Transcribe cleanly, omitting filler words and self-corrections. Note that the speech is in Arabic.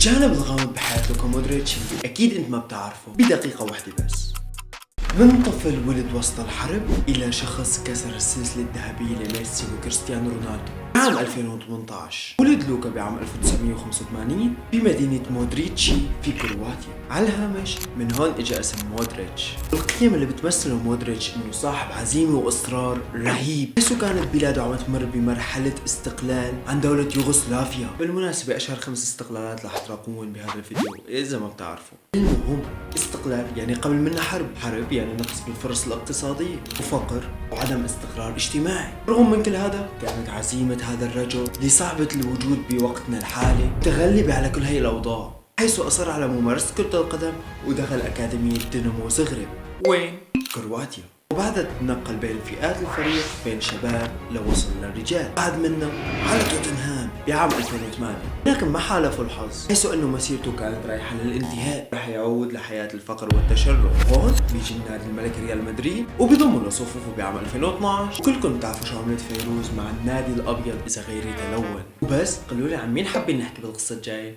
الجانب الغامض بحياة لوكا مودريتش اللي أكيد أنت ما بتعرفه بدقيقة واحدة بس. من طفل ولد وسط الحرب إلى شخص كسر السلسلة الذهبية لميسي وكريستيانو رونالدو. عام 2018 ولد لوكا بعام 1985 بمدينة مودريتشي في كرواتيا. على الهامش من هون اجى اسم مودريتش. القيم اللي بتمثله مودريتش انه صاحب عزيمة واصرار رهيب، حيث كانت بلاده عم تمر بمرحلة استقلال عن دولة يوغوسلافيا. بالمناسبة اشهر 5 استقلالات رح تلاقوهم بهذا الفيديو اذا ما بتعرفوا. المهم استقلال يعني قبل منها حرب يعني نقص بالفرص الاقتصادية وفقر وعدم استقرار اجتماعي. رغم من كل هذا كانت عزيمة هذا الرجل لصعبة الوجود بوقتنا الحالي تغلب على كل هاي الأوضاع، حيث أصر على ممارسة كرة القدم ودخل أكاديمية دينامو زغرب وين؟ كرواتيا. وبعدها تنقل بين فئات الفريق بين شباب لوصل للرجال، بعد منه على توتنهام بعام 2008. لكن ما حالفه الحظ، حيث انه مسيرته كانت رايحه للانتهاء، رح يعود لحياه الفقر والتشرد. هون بيجي النادي الملك ريال مدريد وبيضمه لصفوفه بعام 2012. وكلكم بتعرفوا شو عملت فيروز مع النادي الابيض اذا غيري تلون. وبس قولوا لي عن مين حابين نحكي بالقصه الجايه.